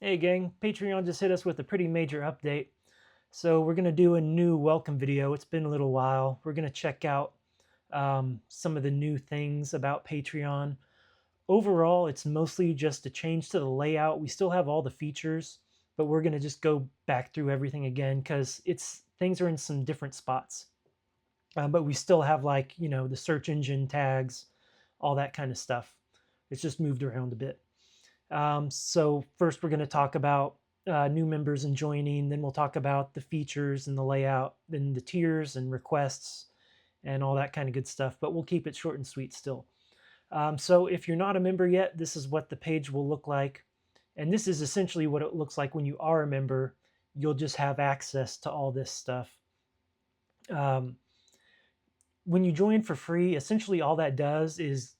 Hey gang, Patreon just hit us with a pretty major update. So we're going to do a new welcome video. It's been a little while. We're going to check out some of the new things about Patreon. Overall, it's mostly just a change to the layout. We still have all the features, but we're going to just go back through everything again because things are in some different spots. But we still have the search engine tags, all that kind of stuff. It's just moved around a bit. So first we're going to talk about new members and joining, then we'll talk about the features and the layout, then the tiers and requests and all that kind of good stuff, but we'll keep it short and sweet still. So if you're not a member yet, this is what the page will look like. And this is essentially what it looks like when you are a member. You'll just have access to all this stuff. Um, when you join for free, essentially all that does is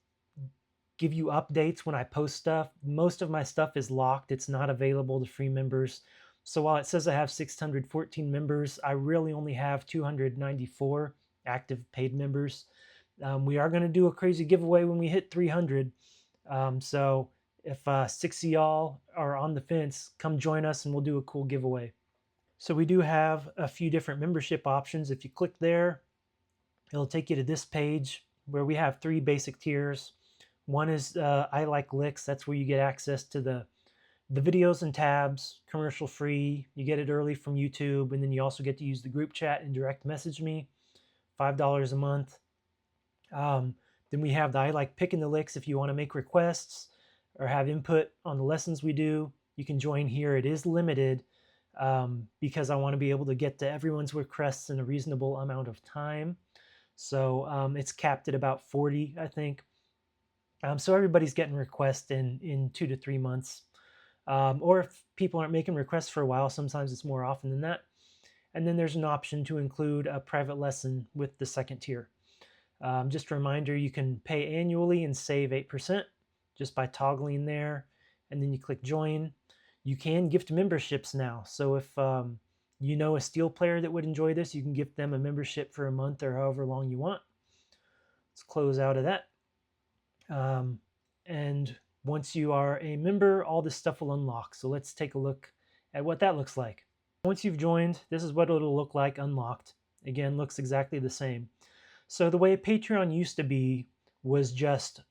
give you updates when I post stuff. Most of my stuff is locked. It's not available to free members. So while it says I have 614 members, I really only have 294 active paid members. We are going to do a crazy giveaway when we hit 300. So if 6 of y'all are on the fence, come join us and we'll do a cool giveaway. So we do have a few different membership options. If you click there, it'll take you to this page where we have 3 basic tiers. One is I Like Licks. That's where you get access to the videos and tabs, commercial free. You get it early from YouTube, and then you also get to use the group chat and direct message me, $5 a month. Then we have the I Like Picking the Licks. If you want to make requests or have input on the lessons we do, you can join here. It is limited because I want to be able to get to everyone's requests in a reasonable amount of time. So it's capped at about 40, I think. So everybody's getting requests in 2 to 3 months. Or if people aren't making requests for a while, sometimes it's more often than that. And then there's an option to include a private lesson with the second tier. Just a reminder, you can pay annually and save 8% just by toggling there. And then you click join. You can gift memberships now. So if you know a Steel player that would enjoy this, you can gift them a membership for a month or however long you want. Let's close out of that. And once you are a member, all this stuff will unlock. So let's take a look at what that looks like. Once you've joined, this is what it'll look like unlocked. Again, looks exactly the same. So the way Patreon used to be was just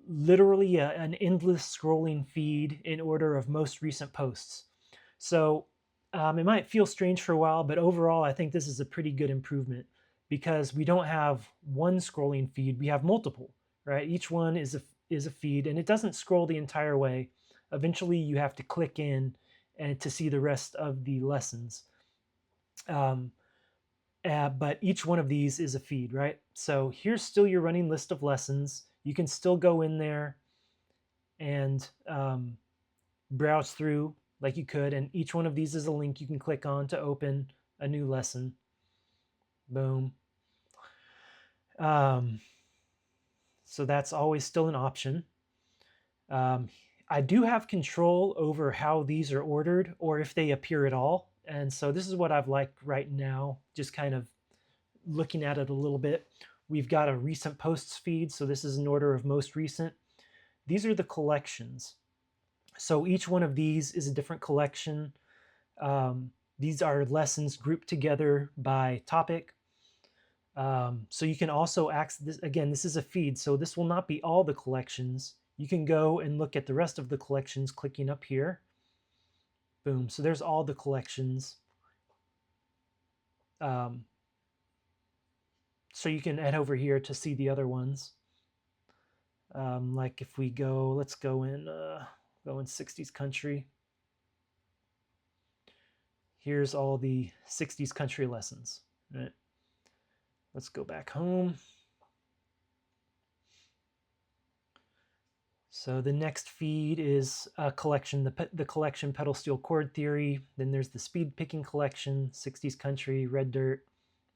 literally an endless scrolling feed in order of most recent posts. So it might feel strange for a while, but overall, I think this is a pretty good improvement because we don't have one scrolling feed, we have multiple, right? Each one is a feed, and it doesn't scroll the entire way. Eventually, you have to click in and to see the rest of the lessons. But each one of these is a feed, right? So here's still your running list of lessons. You can still go in there and browse through like you could, and each one of these is a link you can click on to open a new lesson. Boom. So that's always still an option. I do have control over how these are ordered or if they appear at all. And so this is what I've liked right now, just kind of looking at it a little bit. We've got a recent posts feed. So this is in order of most recent. These are the collections. So each one of these is a different collection. These are lessons grouped together by topic. So you can also access this. Again, this is a feed, so this will not be all the collections. You can go and look at the rest of the collections clicking up here. Boom. So there's all the collections. So you can head over here to see the other ones. Like if we go, let's go in 60s country. Here's all the 60s country lessons. Right. Let's go back home. So the next feed is a collection, the collection Pedal Steel Chord Theory. Then there's the Speed Picking Collection, 60s Country, Red Dirt,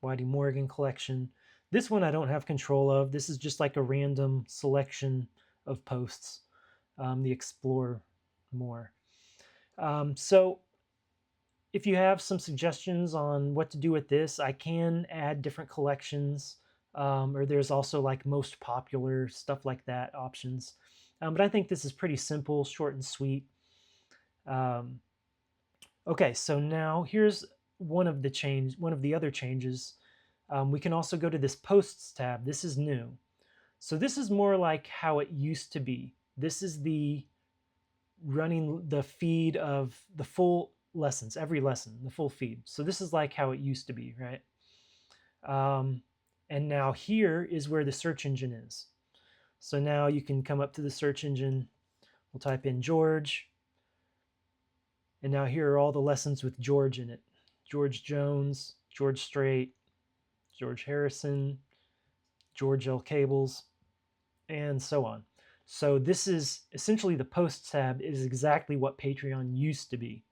Whitey Morgan Collection. This one I don't have control of. This is just like a random selection of posts, the Explore More. So if you have some suggestions on what to do with this, I can add different collections, or there's also like most popular, stuff like that options. But I think this is pretty simple, short and sweet. Um, okay, so now here's one of the other changes. We can also go to this Posts tab. This is new. So this is more like how it used to be. This is the running the feed of the full lessons, every lesson, the full feed. So this is like how it used to be, right? And now here is where the search engine is. So now you can come up to the search engine. We'll type in George. And now here are all the lessons with George in it. George Jones, George Strait, George Harrison, George L. Cables, and so on. So this is essentially the Posts tab is exactly what Patreon used to be.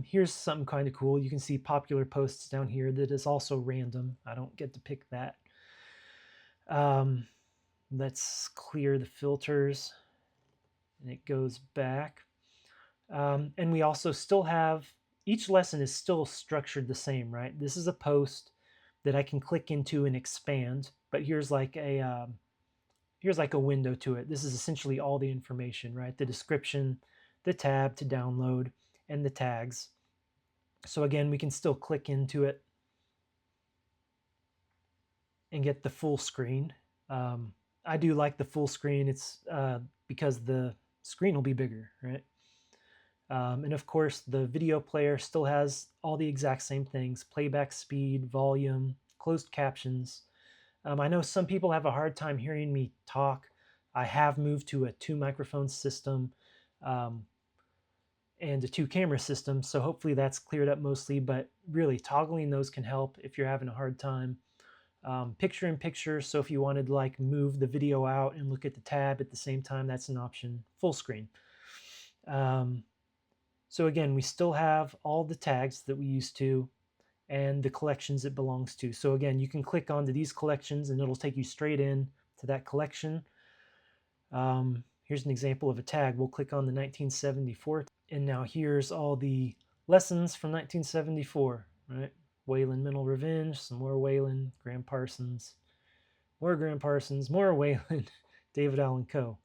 Here's something kind of cool. You can see popular posts down here that is also random. I don't get to pick that. Let's clear the filters, and it goes back. And we also still have, each lesson is still structured the same, right? This is a post that I can click into and expand, but here's like a window to it. This is essentially all the information, right? The description, the tab to download, and the tags. So again, we can still click into it and get the full screen. I do like the full screen. It's because the screen will be bigger, right? And of course, the video player still has all the exact same things: playback speed, volume, closed captions. I know some people have a hard time hearing me talk. I have moved to a 2 microphone system and a 2 camera system, so hopefully that's cleared up mostly, but really toggling those can help if you're having a hard time. Picture in picture, so if you wanted to like move the video out and look at the tab at the same time, that's an option. Full screen. So again, we still have all the tags that we used to and the collections it belongs to. So again, you can click onto these collections and it'll take you straight in to that collection. Here's an example of a tag. We'll click on the 1974, and now here's all the lessons from 1974, right? Wayland Mental Revenge, some more Wayland, Graham Parsons, more Graham Parsons, more Wayland, David Allan Coe.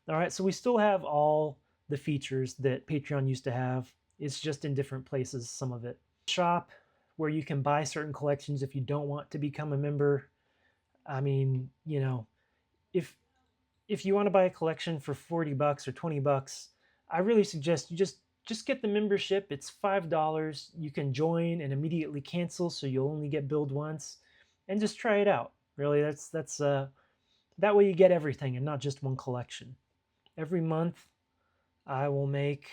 All right, so we still have all the features that Patreon used to have. It's just in different places, some of it. Shop, where you can buy certain collections if you don't want to become a member. I mean, you know, if you want to buy a collection for 40 bucks or 20 bucks, I really suggest you just get the membership. It's $5. You can join and immediately cancel, so you'll only get billed once, and just try it out. Really, that's that way you get everything and not just one collection. Every month, I will make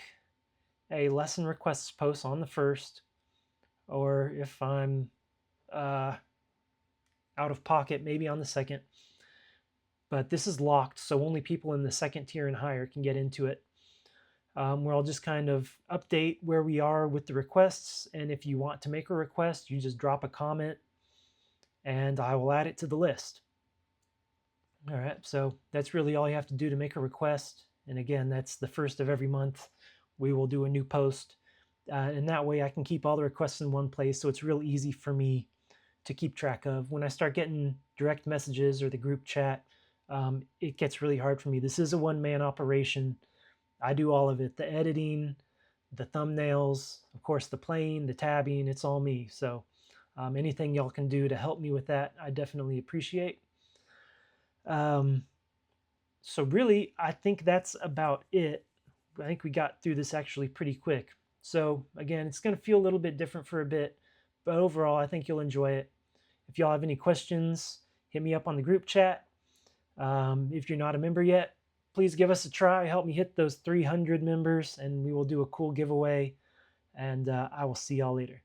a lesson requests post on the 1st, or if I'm out of pocket, maybe on the 2nd. But this is locked, so only people in the 2nd tier and higher can get into it. Where I'll just kind of update where we are with the requests, and if you want to make a request, you just drop a comment, and I will add it to the list. All right, so that's really all you have to do to make a request. And again, that's the 1st of every month. We will do a new post, and that way I can keep all the requests in one place, so it's real easy for me to keep track of. When I start getting direct messages or the group chat, it gets really hard for me. This is a one-man operation. I do all of it, the editing, the thumbnails, of course the playing, the tabbing, it's all me. So anything y'all can do to help me with that, I definitely appreciate. So really, I think that's about it. I think we got through this actually pretty quick. So again, it's going to feel a little bit different for a bit, but overall, I think you'll enjoy it. If y'all have any questions, hit me up on the group chat. If you're not a member yet, please give us a try. Help me hit those 300 members, and we will do a cool giveaway. And I will see y'all later.